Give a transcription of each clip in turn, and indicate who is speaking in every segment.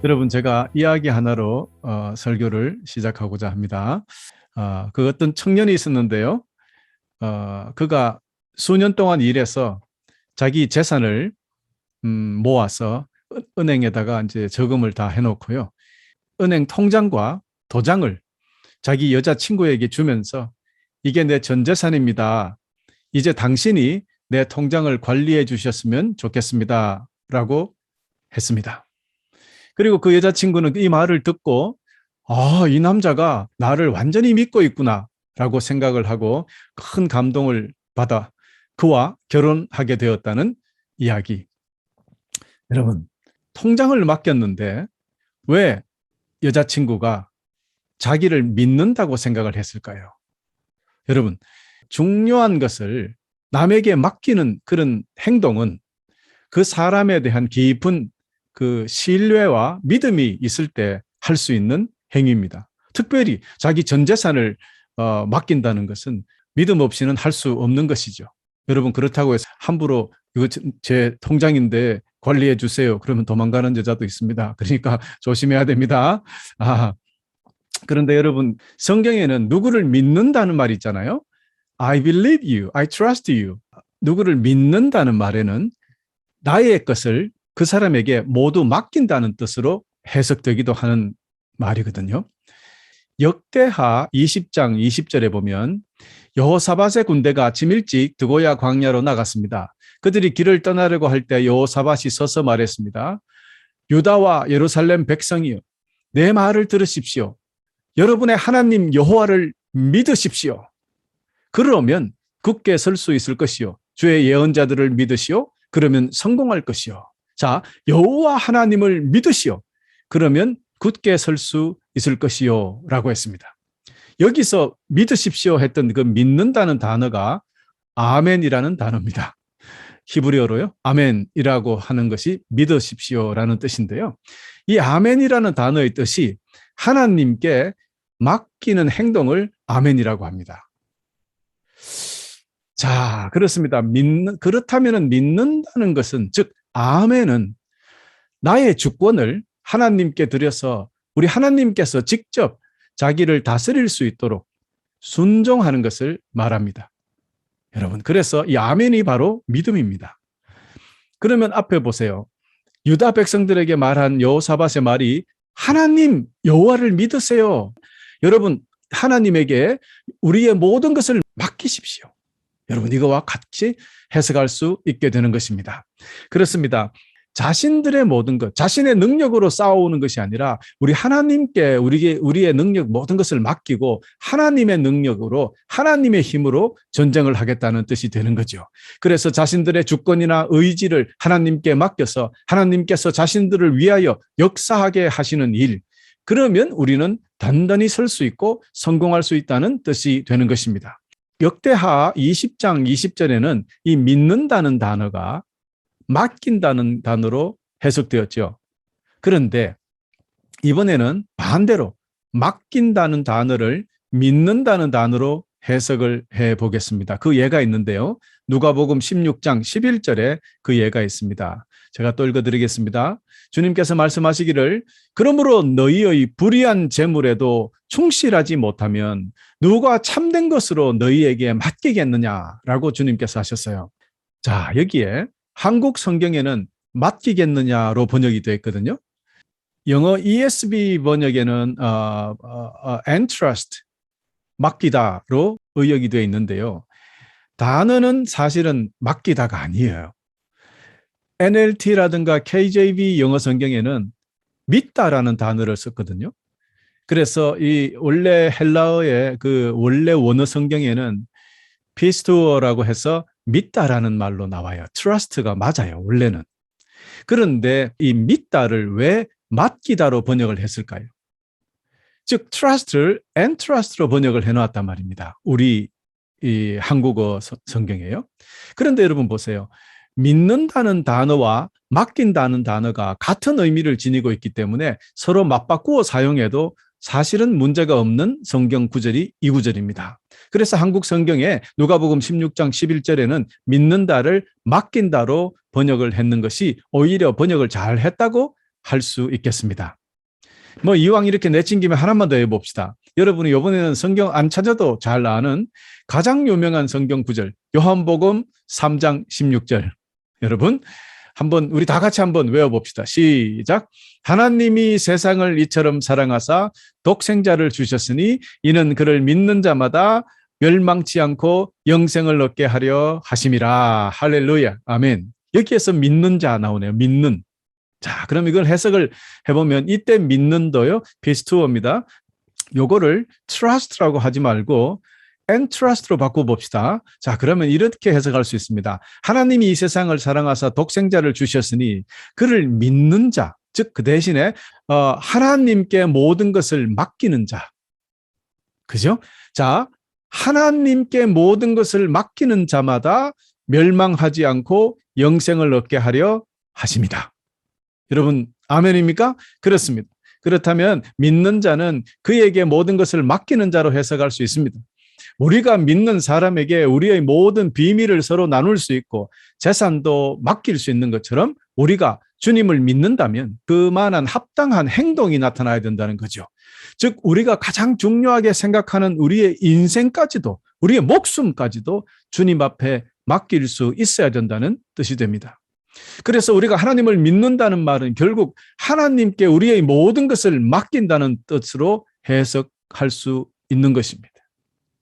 Speaker 1: 여러분, 제가 이야기 하나로 설교를 시작하고자 합니다. 그 어떤 청년이 있었는데요. 그가 수년 동안 일해서 자기 재산을 모아서 은행에다가 이제 저금을 다 해놓고요. 은행 통장과 도장을 자기 여자친구에게 주면서 이게 내 전 재산입니다. 이제 당신이 내 통장을 관리해 주셨으면 좋겠습니다. 라고 했습니다. 그리고 그 여자친구는 이 말을 듣고 이 남자가 나를 완전히 믿고 있구나 라고 생각을 하고 큰 감동을 받아 그와 결혼하게 되었다는 이야기. 여러분, 통장을 맡겼는데 왜 여자친구가 자기를 믿는다고 생각을 했을까요? 여러분, 중요한 것을 남에게 맡기는 그런 행동은 그 사람에 대한 깊은 그 신뢰와 믿음이 있을 때 할 수 있는 행위입니다. 특별히 자기 전 재산을 맡긴다는 것은 믿음 없이는 할 수 없는 것이죠. 여러분, 그렇다고 해서 함부로 이거 제 통장인데 관리해 주세요. 그러면 도망가는 여자도 있습니다. 그러니까 조심해야 됩니다. 그런데 여러분, 성경에는 누구를 믿는다는 말이 있잖아요. I believe you, I trust you. 누구를 믿는다는 말에는 나의 것을 그 사람에게 모두 맡긴다는 뜻으로 해석되기도 하는 말이거든요. 역대하 20장 20절에 보면 여호사밧의 군대가 아침 일찍 드고야 광야로 나갔습니다. 그들이 길을 떠나려고 할 때 여호사밧이 서서 말했습니다. 유다와 예루살렘 백성이여, 내 말을 들으십시오. 여러분의 하나님 여호와를 믿으십시오. 그러면 굳게 설 수 있을 것이요. 주의 예언자들을 믿으시오. 그러면 성공할 것이요. 자, 여호와 하나님을 믿으시오. 그러면 굳게 설 수 있을 것이요. 라고 했습니다. 여기서 믿으십시오 했던 그 믿는다는 단어가 아멘이라는 단어입니다. 히브리어로요. 아멘이라고 하는 것이 믿으십시오라는 뜻인데요. 이 아멘이라는 단어의 뜻이 하나님께 맡기는 행동을 아멘이라고 합니다. 자, 그렇습니다. 그렇다면 믿는다는 것은, 즉, 아멘은 나의 주권을 하나님께 드려서 우리 하나님께서 직접 자기를 다스릴 수 있도록 순종하는 것을 말합니다. 여러분, 그래서 이 아멘이 바로 믿음입니다. 그러면 앞에 보세요. 유다 백성들에게 말한 여호사밧의 말이 하나님 여호와를 믿으세요. 여러분, 하나님에게 우리의 모든 것을 맡기십시오. 여러분, 이거와 같이 해석할 수 있게 되는 것입니다. 그렇습니다. 자신들의 모든 것, 자신의 능력으로 쌓아오는 것이 아니라 우리 하나님께 우리의 능력 모든 것을 맡기고 하나님의 능력으로, 하나님의 힘으로 전쟁을 하겠다는 뜻이 되는 거죠. 그래서 자신들의 주권이나 의지를 하나님께 맡겨서 하나님께서 자신들을 위하여 역사하게 하시는 일, 그러면 우리는 단단히 설 수 있고 성공할 수 있다는 뜻이 되는 것입니다. 역대하 20장 20절에는 이 믿는다는 단어가 맡긴다는 단어로 해석되었죠. 그런데 이번에는 반대로 맡긴다는 단어를 믿는다는 단어로 해석을 해보겠습니다. 그 예가 있는데요. 누가복음 16장 11절에 그 예가 있습니다. 제가 또 읽어드리겠습니다. 주님께서 말씀하시기를 그러므로 너희의 불의한 재물에도 충실하지 못하면 누가 참된 것으로 너희에게 맡기겠느냐라고 주님께서 하셨어요. 자, 여기에 한국 성경에는 맡기겠느냐로 번역이 되어 있거든요. 영어 ESV 번역에는 entrust, 맡기다로 의역이 되어 있는데요. 단어는 사실은 맡기다가 아니에요. NLT라든가 KJV 영어 성경에는 믿다라는 단어를 썼거든요. 그래서 이 원래 헬라어의 그 원래 원어 성경에는 피스투어라고 해서 믿다라는 말로 나와요. trust가 맞아요, 원래는. 그런데 이 믿다를 왜 맡기다로 번역을 했을까요? 즉 trust를 entrust로 번역을 해놓았단 말입니다. 우리 이 한국어 성경에요. 그런데 여러분 보세요. 믿는다는 단어와 맡긴다는 단어가 같은 의미를 지니고 있기 때문에 서로 맞바꾸어 사용해도 사실은 문제가 없는 성경 구절이 이 구절입니다. 그래서 한국 성경에 누가복음 16장 11절에는 믿는다를 맡긴다로 번역을 했는 것이 오히려 번역을 잘 했다고 할 수 있겠습니다. 뭐 이왕 이렇게 내친 김에 하나만 더 해봅시다. 여러분이 이번에는 성경 안 찾아도 잘 아는 가장 유명한 성경 구절, 요한복음 3장 16절. 여러분 한번 우리 다 같이 한번 외워봅시다. 시작. 하나님이 세상을 이처럼 사랑하사 독생자를 주셨으니 이는 그를 믿는 자마다 멸망치 않고 영생을 얻게 하려 하심이라. 할렐루야. 아멘. 여기에서 믿는 자 나오네요. 믿는. 자, 그럼 이걸 해석을 해보면 이때 믿는도요, 비스투어입니다. 요거를 trust라고 하지 말고 entrust로 바꿔봅시다. 자, 그러면 이렇게 해석할 수 있습니다. 하나님이 이 세상을 사랑하사 독생자를 주셨으니 그를 믿는 자, 즉 그 대신에 하나님께 모든 것을 맡기는 자. 그죠? 자, 하나님께 모든 것을 맡기는 자마다 멸망하지 않고 영생을 얻게 하려 하십니다. 여러분 아멘입니까? 그렇습니다. 그렇다면 믿는 자는 그에게 모든 것을 맡기는 자로 해석할 수 있습니다. 우리가 믿는 사람에게 우리의 모든 비밀을 서로 나눌 수 있고 재산도 맡길 수 있는 것처럼 우리가 주님을 믿는다면 그만한 합당한 행동이 나타나야 된다는 거죠. 즉 우리가 가장 중요하게 생각하는 우리의 인생까지도 우리의 목숨까지도 주님 앞에 맡길 수 있어야 된다는 뜻이 됩니다. 그래서 우리가 하나님을 믿는다는 말은 결국 하나님께 우리의 모든 것을 맡긴다는 뜻으로 해석할 수 있는 것입니다.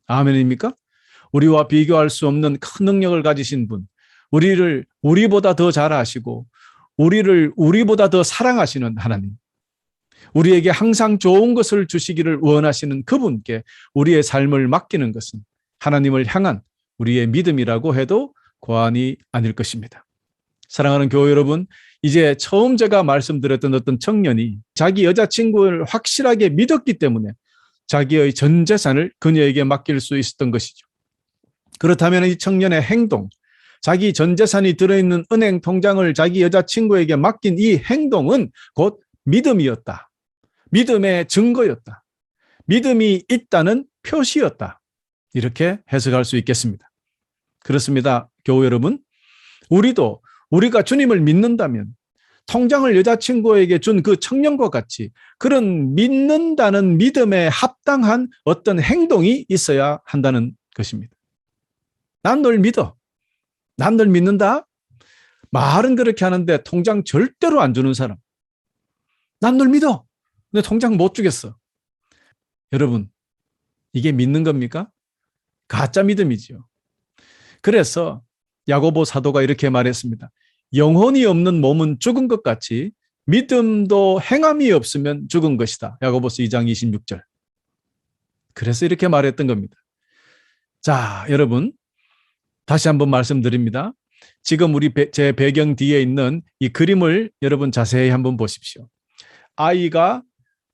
Speaker 1: 아멘입니까? 우리와 비교할 수 없는 큰 능력을 가지신 분, 우리를 우리보다 더 잘 아시고 우리를 우리보다 더 사랑하시는 하나님, 우리에게 항상 좋은 것을 주시기를 원하시는 그분께 우리의 삶을 맡기는 것은 하나님을 향한 우리의 믿음이라고 해도 과언이 아닐 것입니다. 사랑하는 교회 여러분, 이제 처음 제가 말씀드렸던 어떤 청년이 자기 여자친구를 확실하게 믿었기 때문에 자기의 전 재산을 그녀에게 맡길 수 있었던 것이죠. 그렇다면 이 청년의 행동, 자기 전 재산이 들어있는 은행 통장을 자기 여자친구에게 맡긴 이 행동은 곧 믿음이었다. 믿음의 증거였다. 믿음이 있다는 표시였다. 이렇게 해석할 수 있겠습니다. 그렇습니다. 교회 여러분, 우리가 주님을 믿는다면 통장을 여자친구에게 준 그 청년과 같이 그런 믿는다는 믿음에 합당한 어떤 행동이 있어야 한다는 것입니다. 난 널 믿어. 난 널 믿는다. 말은 그렇게 하는데 통장 절대로 안 주는 사람. 난 널 믿어. 근데 통장 못 주겠어. 여러분, 이게 믿는 겁니까? 가짜 믿음이죠. 그래서 야고보 사도가 이렇게 말했습니다. 영혼이 없는 몸은 죽은 것 같이 믿음도 행함이 없으면 죽은 것이다. 야고보서 2장 26절. 그래서 이렇게 말했던 겁니다. 자, 여러분 다시 한번 말씀드립니다. 지금 제 배경 뒤에 있는 이 그림을 여러분 자세히 한번 보십시오. 아이가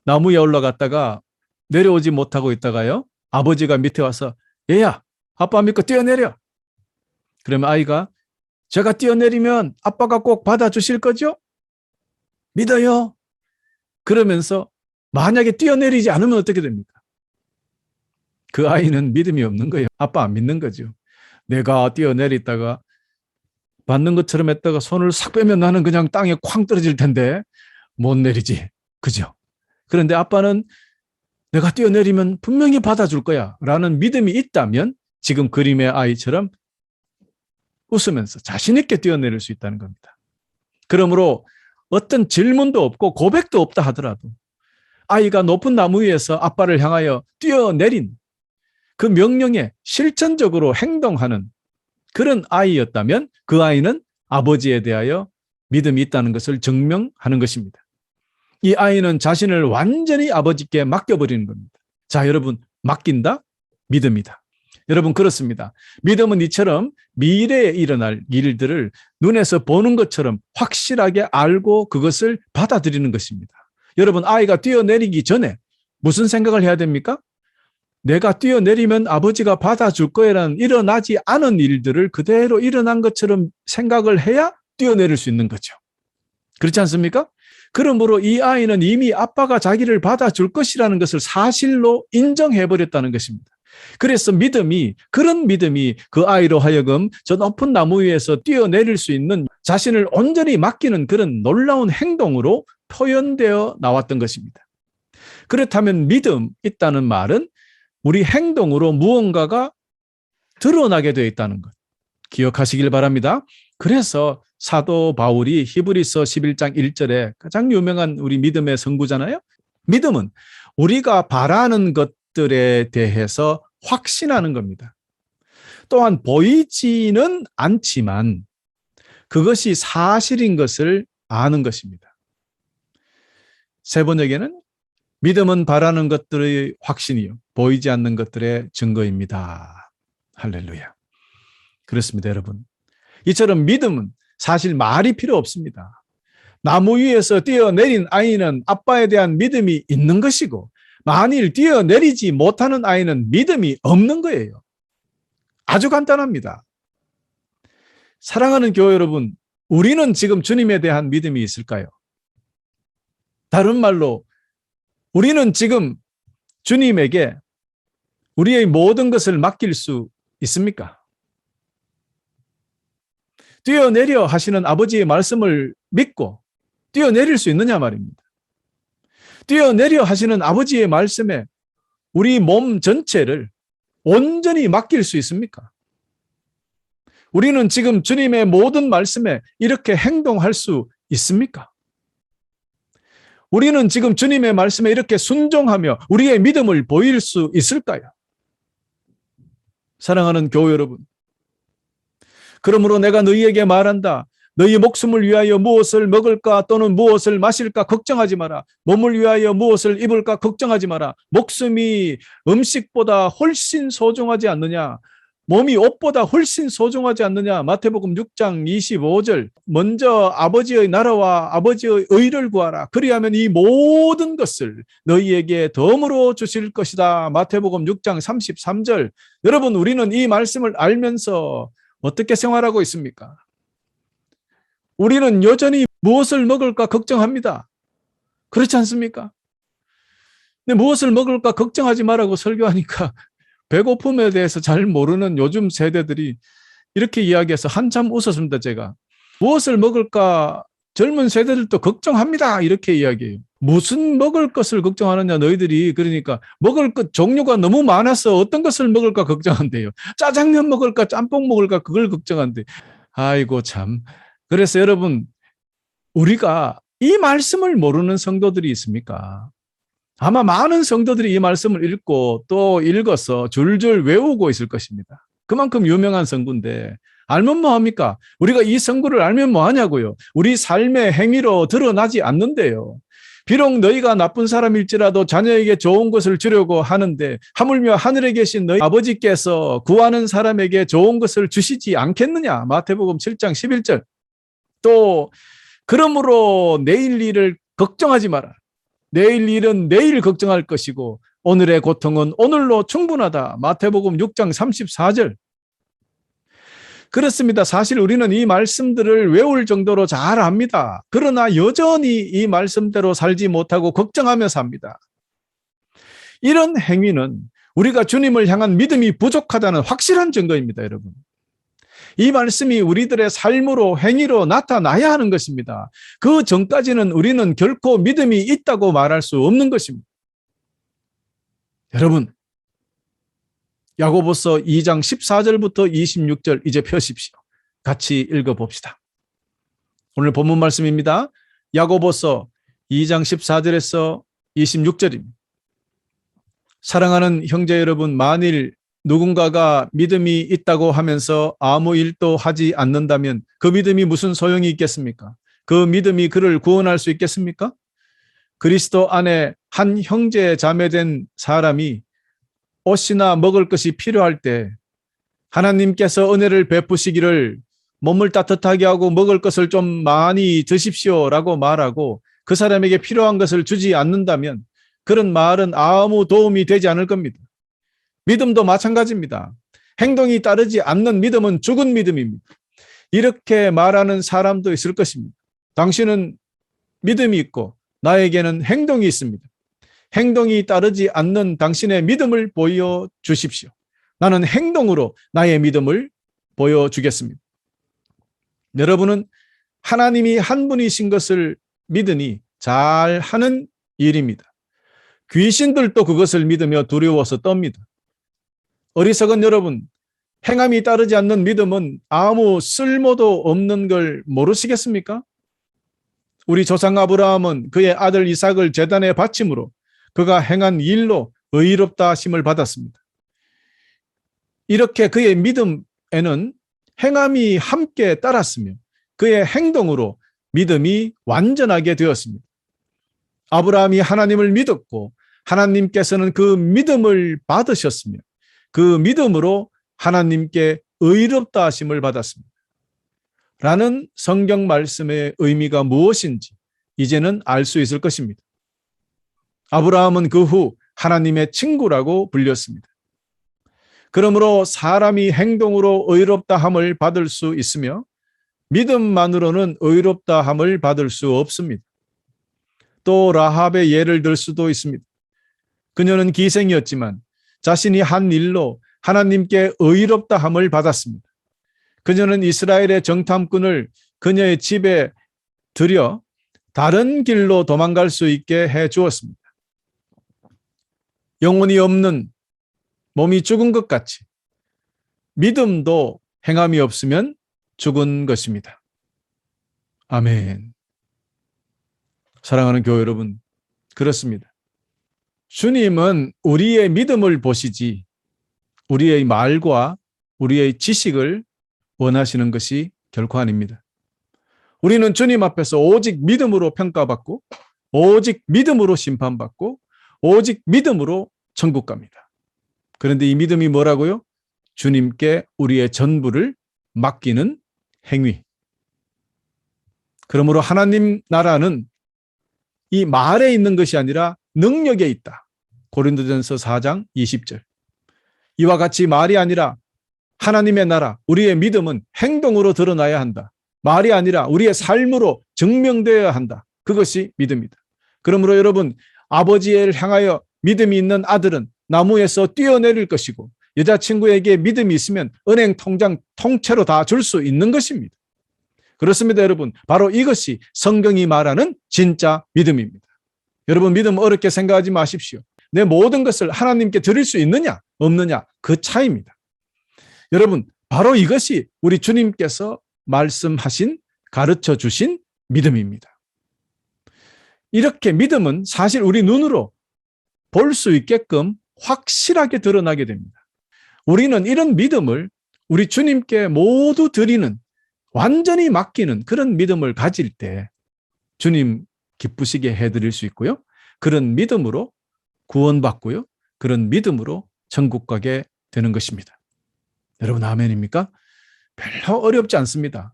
Speaker 1: 나무에 올라갔다가 내려오지 못하고 있다가요, 아버지가 밑에 와서 얘야, 아빠 믿고 뛰어내려. 그러면 아이가 제가 뛰어내리면 아빠가 꼭 받아주실 거죠? 믿어요. 그러면서 만약에 뛰어내리지 않으면 어떻게 됩니까? 그 아이는 믿음이 없는 거예요. 아빠 안 믿는 거죠. 내가 뛰어내리다가 받는 것처럼 했다가 손을 싹 빼면 나는 그냥 땅에 쾅 떨어질 텐데 못 내리지. 그죠? 그런데 아빠는 내가 뛰어내리면 분명히 받아줄 거야 라는 믿음이 있다면 지금 그림의 아이처럼 웃으면서 자신 있게 뛰어내릴 수 있다는 겁니다. 그러므로 어떤 질문도 없고 고백도 없다 하더라도 아이가 높은 나무 위에서 아빠를 향하여 뛰어내린 그 명령에 실천적으로 행동하는 그런 아이였다면 그 아이는 아버지에 대하여 믿음이 있다는 것을 증명하는 것입니다. 이 아이는 자신을 완전히 아버지께 맡겨버리는 겁니다. 자, 여러분, 맡긴다? 믿음이다. 여러분, 그렇습니다. 믿음은 이처럼 미래에 일어날 일들을 눈에서 보는 것처럼 확실하게 알고 그것을 받아들이는 것입니다. 여러분, 아이가 뛰어내리기 전에 무슨 생각을 해야 됩니까? 내가 뛰어내리면 아버지가 받아줄 거라는 일어나지 않은 일들을 그대로 일어난 것처럼 생각을 해야 뛰어내릴 수 있는 거죠. 그렇지 않습니까? 그러므로 이 아이는 이미 아빠가 자기를 받아줄 것이라는 것을 사실로 인정해버렸다는 것입니다. 그래서 그런 믿음이 그 아이로 하여금 저 높은 나무 위에서 뛰어내릴 수 있는 자신을 온전히 맡기는 그런 놀라운 행동으로 표현되어 나왔던 것입니다. 그렇다면 믿음 있다는 말은 우리 행동으로 무언가가 드러나게 되어 있다는 것 기억하시길 바랍니다. 그래서 사도 바울이 히브리서 11장 1절에 가장 유명한 우리 믿음의 선구잖아요. 믿음은 우리가 바라는 것들에 대해서 확신하는 겁니다. 또한 보이지는 않지만 그것이 사실인 것을 아는 것입니다. 세 번역에는 믿음은 바라는 것들의 확신이요 보이지 않는 것들의 증거입니다. 할렐루야. 그렇습니다, 여러분. 이처럼 믿음은 사실 말이 필요 없습니다. 나무 위에서 뛰어내린 아이는 아빠에 대한 믿음이 있는 것이고 만일 뛰어내리지 못하는 아이는 믿음이 없는 거예요. 아주 간단합니다. 사랑하는 교회 여러분, 우리는 지금 주님에 대한 믿음이 있을까요? 다른 말로 우리는 지금 주님에게 우리의 모든 것을 맡길 수 있습니까? 뛰어내려 하시는 아버지의 말씀을 믿고 뛰어내릴 수 있느냐 말입니다. 뛰어내려 하시는 아버지의 말씀에 우리 몸 전체를 온전히 맡길 수 있습니까? 우리는 지금 주님의 모든 말씀에 이렇게 행동할 수 있습니까? 우리는 지금 주님의 말씀에 이렇게 순종하며 우리의 믿음을 보일 수 있을까요? 사랑하는 교회 여러분, 그러므로 내가 너희에게 말한다. 너희 목숨을 위하여 무엇을 먹을까 또는 무엇을 마실까 걱정하지 마라. 몸을 위하여 무엇을 입을까 걱정하지 마라. 목숨이 음식보다 훨씬 소중하지 않느냐? 몸이 옷보다 훨씬 소중하지 않느냐? 마태복음 6장 25절. 먼저 아버지의 나라와 아버지의 의를 구하라. 그리하면 이 모든 것을 너희에게 덤으로 주실 것이다. 마태복음 6장 33절. 여러분, 우리는 이 말씀을 알면서 어떻게 생활하고 있습니까? 우리는 여전히 무엇을 먹을까 걱정합니다. 그렇지 않습니까? 근데 무엇을 먹을까 걱정하지 말라고 설교하니까 배고픔에 대해서 잘 모르는 요즘 세대들이 이렇게 이야기해서 한참 웃었습니다, 제가. 무엇을 먹을까 젊은 세대들도 걱정합니다. 이렇게 이야기해요. 무슨 먹을 것을 걱정하느냐, 너희들이. 그러니까 먹을 것 종류가 너무 많아서 어떤 것을 먹을까 걱정한대요. 짜장면 먹을까, 짬뽕 먹을까, 그걸 걱정한대. 아이고, 참. 그래서 여러분, 우리가 이 말씀을 모르는 성도들이 있습니까? 아마 많은 성도들이 이 말씀을 읽고 또 읽어서 줄줄 외우고 있을 것입니다. 그만큼 유명한 성구인데 알면 뭐합니까? 우리가 이 성구를 알면 뭐하냐고요? 우리 삶의 행위로 드러나지 않는데요. 비록 너희가 나쁜 사람일지라도 자녀에게 좋은 것을 주려고 하는데 하물며 하늘에 계신 너희 아버지께서 구하는 사람에게 좋은 것을 주시지 않겠느냐? 마태복음 7장 11절. 또 그러므로 내일 일을 걱정하지 마라. 내일 일은 내일 걱정할 것이고 오늘의 고통은 오늘로 충분하다. 마태복음 6장 34절. 그렇습니다. 사실 우리는 이 말씀들을 외울 정도로 잘 압니다. 그러나 여전히 이 말씀대로 살지 못하고 걱정하며 삽니다. 이런 행위는 우리가 주님을 향한 믿음이 부족하다는 확실한 증거입니다, 여러분. 이 말씀이 우리들의 삶으로 행위로 나타나야 하는 것입니다. 그 전까지는 우리는 결코 믿음이 있다고 말할 수 없는 것입니다. 여러분, 야고보서 2장 14절부터 26절 이제 펴십시오. 같이 읽어봅시다. 오늘 본문 말씀입니다. 야고보서 2장 14절에서 26절입니다. 사랑하는 형제 여러분, 만일 누군가가 믿음이 있다고 하면서 아무 일도 하지 않는다면 그 믿음이 무슨 소용이 있겠습니까? 그 믿음이 그를 구원할 수 있겠습니까? 그리스도 안에 한 형제 자매된 사람이 옷이나 먹을 것이 필요할 때 하나님께서 은혜를 베푸시기를 몸을 따뜻하게 하고 먹을 것을 좀 많이 드십시오라고 말하고 그 사람에게 필요한 것을 주지 않는다면 그런 말은 아무 도움이 되지 않을 겁니다. 믿음도 마찬가지입니다. 행동이 따르지 않는 믿음은 죽은 믿음입니다. 이렇게 말하는 사람도 있을 것입니다. 당신은 믿음이 있고 나에게는 행동이 있습니다. 행동이 따르지 않는 당신의 믿음을 보여주십시오. 나는 행동으로 나의 믿음을 보여주겠습니다. 여러분은 하나님이 한 분이신 것을 믿으니 잘 하는 일입니다. 귀신들도 그것을 믿으며 두려워서 떱니다. 어리석은 여러분, 행함이 따르지 않는 믿음은 아무 쓸모도 없는 걸 모르시겠습니까? 우리 조상 아브라함은 그의 아들 이삭을 제단에 바침으로 그가 행한 일로 의롭다 하심을 받았습니다. 이렇게 그의 믿음에는 행함이 함께 따랐으며 그의 행동으로 믿음이 완전하게 되었습니다. 아브라함이 하나님을 믿었고 하나님께서는 그 믿음을 받으셨으며 그 믿음으로 하나님께 의롭다 하심을 받았습니다. 라는 성경 말씀의 의미가 무엇인지 이제는 알 수 있을 것입니다. 아브라함은 그 후 하나님의 친구라고 불렸습니다. 그러므로 사람이 행동으로 의롭다함을 받을 수 있으며 믿음만으로는 의롭다함을 받을 수 없습니다. 또 라합의 예를 들 수도 있습니다. 그녀는 기생이었지만 자신이 한 일로 하나님께 의롭다함을 받았습니다. 그녀는 이스라엘의 정탐꾼을 그녀의 집에 들여 다른 길로 도망갈 수 있게 해 주었습니다. 영혼이 없는 몸이 죽은 것 같이 믿음도 행함이 없으면 죽은 것입니다. 아멘. 사랑하는 교회 여러분, 그렇습니다. 주님은 우리의 믿음을 보시지 우리의 말과 우리의 지식을 원하시는 것이 결코 아닙니다. 우리는 주님 앞에서 오직 믿음으로 평가받고 오직 믿음으로 심판받고 오직 믿음으로 천국 갑니다. 그런데 이 믿음이 뭐라고요? 주님께 우리의 전부를 맡기는 행위. 그러므로 하나님 나라는 이 말에 있는 것이 아니라 능력에 있다. 고린도전서 4장 20절. 이와 같이 말이 아니라 하나님의 나라, 우리의 믿음은 행동으로 드러나야 한다. 말이 아니라 우리의 삶으로 증명되어야 한다. 그것이 믿음이다. 그러므로 여러분, 아버지를 향하여 믿음이 있는 아들은 나무에서 뛰어내릴 것이고 여자친구에게 믿음이 있으면 은행 통장 통째로 다 줄 수 있는 것입니다. 그렇습니다, 여러분. 바로 이것이 성경이 말하는 진짜 믿음입니다. 여러분, 믿음 어렵게 생각하지 마십시오. 내 모든 것을 하나님께 드릴 수 있느냐 없느냐 그 차이입니다. 여러분, 바로 이것이 우리 주님께서 말씀하신 가르쳐 주신 믿음입니다. 이렇게 믿음은 사실 우리 눈으로 볼 수 있게끔 확실하게 드러나게 됩니다. 우리는 이런 믿음을 우리 주님께 모두 드리는, 완전히 맡기는 그런 믿음을 가질 때 주님 기쁘시게 해드릴 수 있고요. 그런 믿음으로 구원받고요. 그런 믿음으로 천국 가게 되는 것입니다. 여러분, 아멘입니까? 별로 어렵지 않습니다.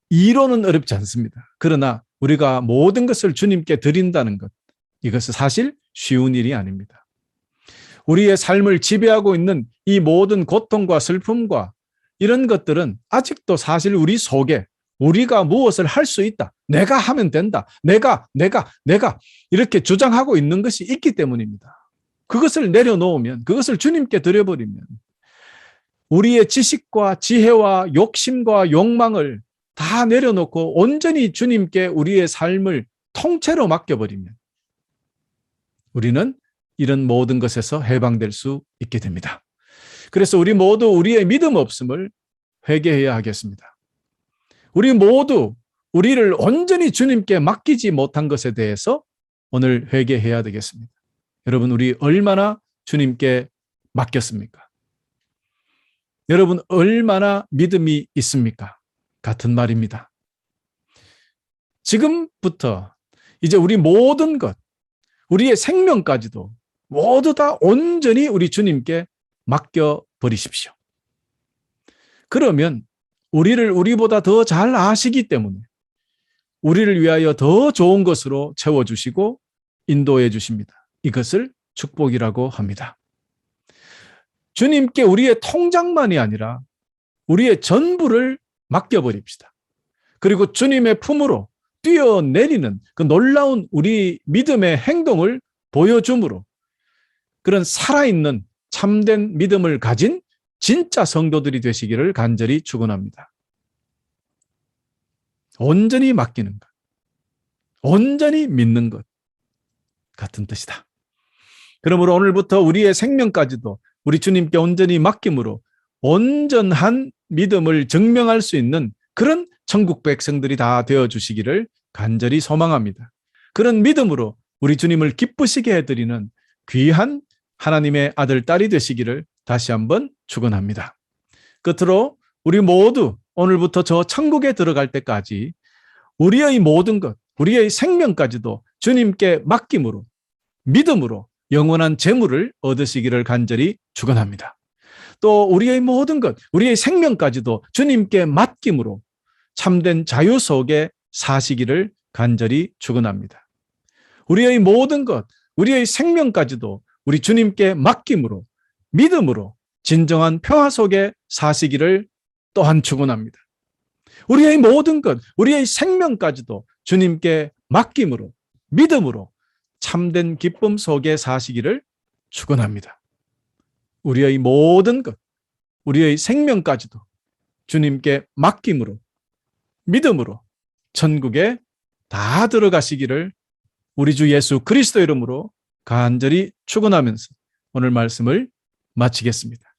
Speaker 1: 이론은 어렵지 않습니다. 그러나 우리가 모든 것을 주님께 드린다는 것, 이것은 사실 쉬운 일이 아닙니다. 우리의 삶을 지배하고 있는 이 모든 고통과 슬픔과 이런 것들은 아직도 사실 우리 속에 우리가 무엇을 할 수 있다. 내가 하면 된다. 내가 이렇게 주장하고 있는 것이 있기 때문입니다. 그것을 내려놓으면, 그것을 주님께 드려버리면 우리의 지식과 지혜와 욕심과 욕망을 다 내려놓고 온전히 주님께 우리의 삶을 통째로 맡겨버리면 우리는 이런 모든 것에서 해방될 수 있게 됩니다. 그래서 우리 모두 우리의 믿음 없음을 회개해야 하겠습니다. 우리 모두 우리를 온전히 주님께 맡기지 못한 것에 대해서 오늘 회개해야 되겠습니다. 여러분, 우리 얼마나 주님께 맡겼습니까? 여러분, 얼마나 믿음이 있습니까? 같은 말입니다. 지금부터 이제 우리 모든 것, 우리의 생명까지도 모두 다 온전히 우리 주님께 맡겨버리십시오. 그러면 우리를 우리보다 더 잘 아시기 때문에 우리를 위하여 더 좋은 것으로 채워주시고 인도해 주십니다. 이것을 축복이라고 합니다. 주님께 우리의 통장만이 아니라 우리의 전부를 맡겨버립시다. 그리고 주님의 품으로 뛰어내리는 그 놀라운 우리 믿음의 행동을 보여줌으로 그런 살아있는 참된 믿음을 가진 진짜 성도들이 되시기를 간절히 축원합니다. 온전히 맡기는 것. 온전히 믿는 것 같은 뜻이다. 그러므로 오늘부터 우리의 생명까지도 우리 주님께 온전히 맡김으로 온전한 믿음을 증명할 수 있는 그런 천국 백성들이 다 되어주시기를 간절히 소망합니다. 그런 믿음으로 우리 주님을 기쁘시게 해드리는 귀한 하나님의 아들, 딸이 되시기를 다시 한번 축원합니다. 끝으로 우리 모두 오늘부터 저 천국에 들어갈 때까지 우리의 모든 것, 우리의 생명까지도 주님께 맡김으로 믿음으로 영원한 재물을 얻으시기를 간절히 축원합니다. 또 우리의 모든 것, 우리의 생명까지도 주님께 맡김으로 참된 자유 속에 사시기를 간절히 축원합니다. 우리의 모든 것, 우리의 생명까지도 우리 주님께 맡김으로 믿음으로 진정한 평화 속에 사시기를 또한 축원합니다. 우리의 모든 것, 우리의 생명까지도 주님께 맡김으로 믿음으로 참된 기쁨 속에 사시기를 축원합니다. 우리의 모든 것, 우리의 생명까지도 주님께 맡김으로 믿음으로 천국에 다 들어가시기를 우리 주 예수 그리스도 이름으로 간절히 축원하면서 오늘 말씀을 마치겠습니다.